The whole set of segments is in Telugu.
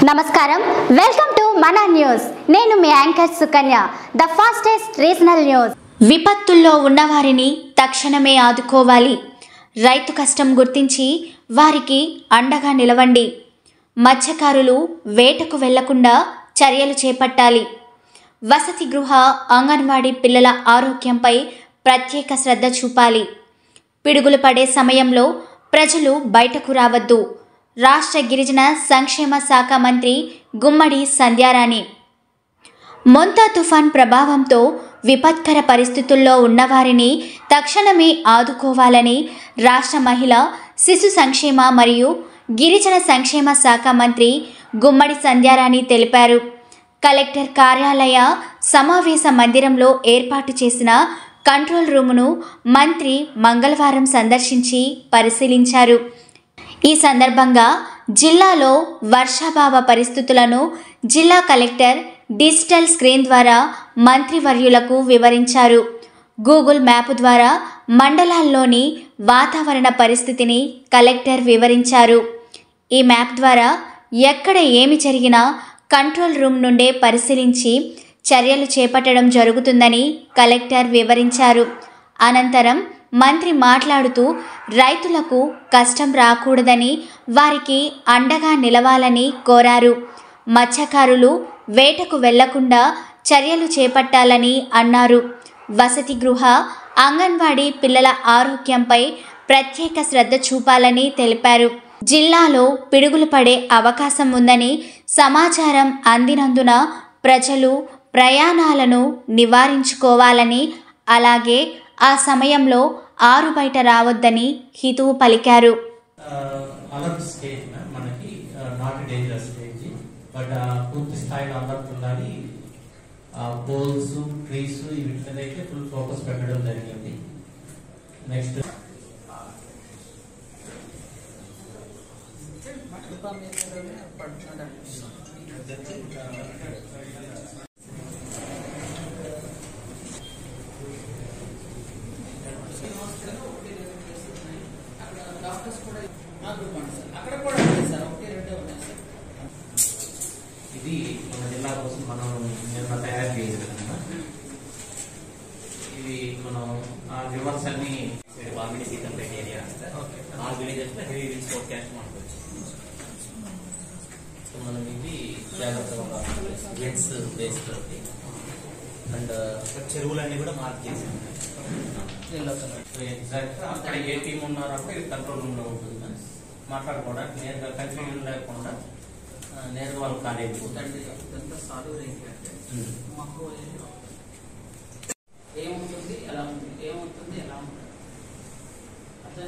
నమస్కారం వెల్కమ్ టు మన న్యూస్ నేను మీ anchor Sukanya the fastest regional news విపత్తుల్లో ఉన్నవారిని తక్షణమే ఆదుకోవాలి రైతు కష్టం గుర్తించి వారికి అండగా నిలవండి మత్స్యకారులు వేటకు వెళ్లకుండా చర్యలు చేపట్టాలి వసతి గృహ అంగన్వాడీ పిల్లల ఆరోగ్యంపై ప్రత్యేక శ్రద్ధ చూపాలి పిడుగులు పడే సమయంలో ప్రజలు బయటకు రావద్దు రాష్ట్ర గిరిజన సంక్షేమ శాఖ మంత్రి గుమ్మడి సంధ్యారాణి మొంతా తుఫాన్ ప్రభావంతో విపత్కర పరిస్థితుల్లో ఉన్నవారిని తక్షణమే ఆదుకోవాలని రాష్ట్ర మహిళా శిశు సంక్షేమ మరియు గిరిజన సంక్షేమ శాఖ మంత్రి గుమ్మడి సంధ్యారాణి తెలిపారు. కలెక్టర్ కార్యాలయ సమావేశ మందిరంలో ఏర్పాటు చేసిన కంట్రోల్ రూమును మంత్రి మంగళవారం సందర్శించి పరిశీలించారు. ఈ సందర్భంగా జిల్లాలో వర్షాభావ పరిస్థితులను జిల్లా కలెక్టర్ డిజిటల్ స్క్రీన్ ద్వారా మంత్రివర్యులకు వివరించారు. గూగుల్ మ్యాప్ ద్వారా మండలాల్లోని వాతావరణ పరిస్థితిని కలెక్టర్ వివరించారు. ఈ మ్యాప్ ద్వారా ఎక్కడ ఏమి జరిగినా కంట్రోల్ రూమ్ నుండే పరిశీలించి చర్యలు చేపట్టడం జరుగుతుందని కలెక్టర్ వివరించారు. అనంతరం మంత్రి మాట్లాడుతూ రైతులకు కష్టం రాకూడదని వారికి అండగా నిలవాలని కోరారు. మత్స్యకారులు వేటకు వెళ్లకుండా చర్యలు చేపట్టాలని అన్నారు. వసతి గృహ అంగన్వాడీ పిల్లల ఆరోగ్యంపై ప్రత్యేక శ్రద్ధ చూపాలని తెలిపారు. జిల్లాలో పిడుగులు పడే అవకాశం ఉందని సమాచారం అందినందున ప్రజలు ప్రయాణాలను నివారించుకోవాలని అలాగే ఆ సమయంలో ఆరు బయట రావద్దని హితవు పలికారు. అలర్ట్ స్టేజ్ మనకి నాట్ డేంజరస్ స్టేజ్ బట్ పూర్తి స్థాయిలో అలర్ట్ ఉండాలి. పోల్స్ ట్రీస్ వీటిపైతే ఫుల్ ఫోకస్ పెట్టడం జరిగింది. నెక్స్ట్ ఇది మన జిల్లా కోసం మనం నిన్న తయారు చేయాలి. ఇది మనం ఆ రివర్స్ అన్ని బామిడి సీతంపేట ఏరియా ఆ విలేజెస్ లో హెవీ విండ్స్ ఫోర్కాస్ట్ మనకు వచ్చింది. సో మనం ఇది జాగ్రత్తగా విండ్స్ బేస్ తోటి అండ్ చెరువులన్నీ కూడా మార్క్ చేసాం. ఎగ్జాక్ట్ అక్కడ ఏ టీం ఉన్నారో అప్పుడు కంట్రోల్ రూమ్ లో ఉంటుంది. మాట్లాడుకోవడానికి నేరుగా కన్ఫ్యూజన్ లేకుండా నేరుగా వాళ్ళు కాలేదు. మాకు ఏముంటుంది ఎలా ఉంటుంది ఏమవుతుంది ఎలా ఉంటుంది అదే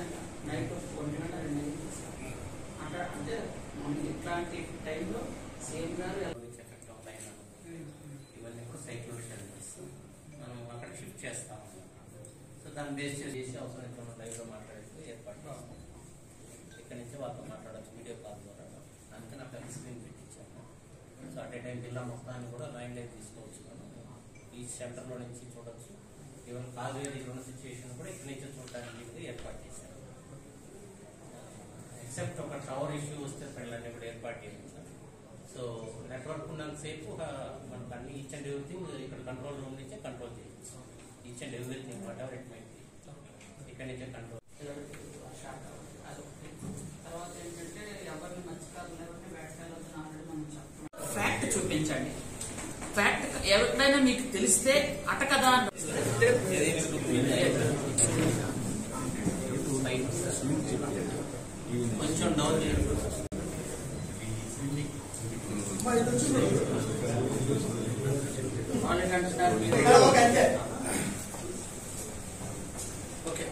నైట్ 1 గంట 2 అంటే అంటే మనకి ఇట్లాంటి టైంలో సేమ్ గారు ఇవన్నీ కూడా సైక్లోన్ షెల్టర్స్ మనం అక్కడ షిఫ్ట్ చేస్తాం. సో దాన్ని బేస్ చేసి అవసరం లైవ్ లో మాట్లాడుతూ ఏర్పాటు చేస్తాం. ఇక్కడ నుంచి వాళ్ళతో మాట్లాడచ్చు వీడియో కాల్ ద్వారా. అందుకని అక్కడ స్క్రీన్ పెట్టించాము. సో అట్ ఏ టైం జిల్లా మొత్తాన్ని కూడా లైన్ లైన్ తీసుకోవచ్చు. మనం ఈ సెంటర్లో నుంచి చూడొచ్చు. ఈవెన్ కాజు ఇక్కడ ఉన్న సిచ్యువేషన్ కూడా ఇక్కడ నుంచి చూడడానికి ఏర్పాటు చేశారు. ఎక్సెప్ట్ ఒక టవర్ ఇష్యూ వస్తే పిల్లలన్నీ కూడా ఏర్పాటు చేయాలి. సో నెట్వర్క్ ఉన్నంతసేపు మనకు అన్ని ఈచ్ అండ్ ఎవ్రీథింగ్ ఇక్కడ కంట్రోల్ రూమ్ నుంచే కంట్రోల్ చేయొచ్చు. Each and everything what ever it might be ఇక్కడ నుంచే కంట్రోల్. తర్వాత ఏంటంటే ఎవరిని మత్స్యకారులు ఎవరిని వేటకాయలు ఆల్రెడీ మనం చెప్తున్నాం. ఫ్యాక్ట్ చూపించండి. ఫ్యాక్ట్ ఎవరికైనా మీకు తెలిస్తే అటకదా కొంచెం డౌన్ చేయండి. వాళ్ళకి అంటున్నారు ఓకే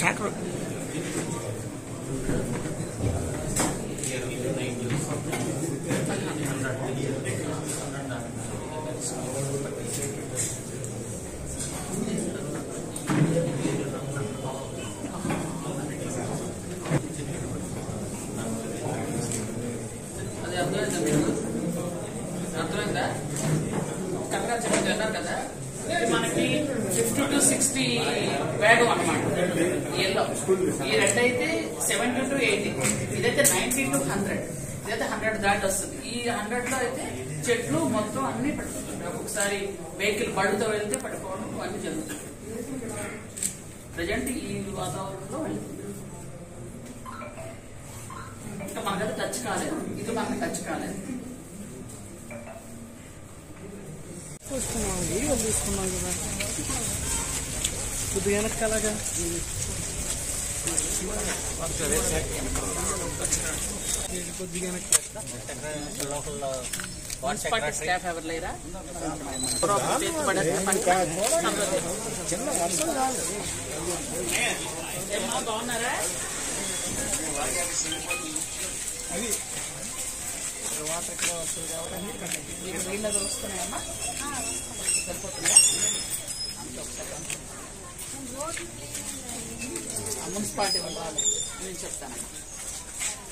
Shackle. అర్థమైందా? కరెక్ట్గా చెప్తున్నారు కదా, ఇది మనకి 50 to 60 వేగం అనమాట. ఎల్లో ఈ రెడ్ అయితే 70 to 80, ఇదైతే 90 to 100, ఇదైతే 100 దాటి వస్తుంది. ఈ 100 లో అయితే చెట్లు మొత్తం అన్ని పడిపోతుంది. ఒక్కొక్కసారి వెహికల్ బడుతో వెళ్తే పడిపోవడం అన్ని జరుగుతుంది. ప్రజెంట్ ఈ వాతావరణంలో వెళ్తుంది. ఇంకా మనకైతే టచ్ కాలేదు, ఇది మనకి టచ్ కాలేదు. వీడియో తీసుకున్నాం కదా కొద్దిగా వెనక్కి అలాగా కొద్దిగా వెనక్కి మున్సిపాలిటీ స్టాఫ్ ఎవరు లేరా? చిన్న వర్షం కాదు ఏమన్నా బాగున్నారా? అది వాటర్ ఎక్కువ వస్తుంది కాబట్టి మీకు నీళ్ళు వస్తున్నాయమ్మా? సరిపోతుందా? మున్సిపాలిటీ వాళ్ళు రాలేదు, నేను చెప్తానమ్మా.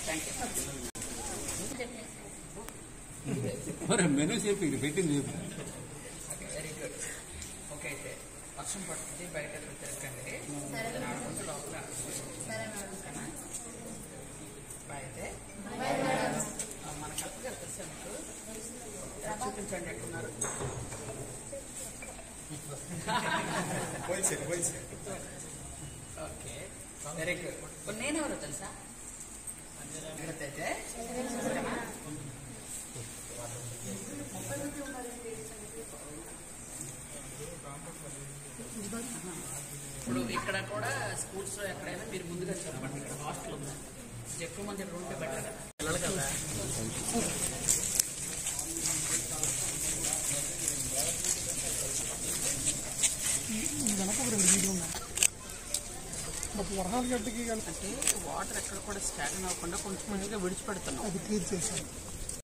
Thank you. మెనూ చెప్పి ఇది పెట్టింది చెప్పి వెరీ గుడ్. ఓకే, అయితే వర్షం పడుతుంది, బయట తిరగండి, ఆడుకుంటూ లోపల అయితే మన కరెక్ట్ గారు తెలుసా మీకు? చూపించండి ఎట్టున్నారు. Okay, very good. నేనెవరో తెలుసా? అయితే ఇప్పుడు ఇక్కడ కూడా స్కూల్స్ లో ఎక్కడైనా మీరు ముందుగా చెప్పండి. ఇక్కడ హాస్టల్ ఉంది, ఎక్కువ మంది ఇక్కడ ఉంటే బెటర్ కదా, పిల్లలు కదా. వెనక ఒక 2 వీడియో ఉన్నాయి. వరహాల గడ్డకి అంటే వాటర్ ఎక్కడ కూడా స్టాగ్న్ అవ్వకుండా కొంచెం మంచిగా విడిచిపెడుతున్నాం. అది క్లియర్ చేశాను.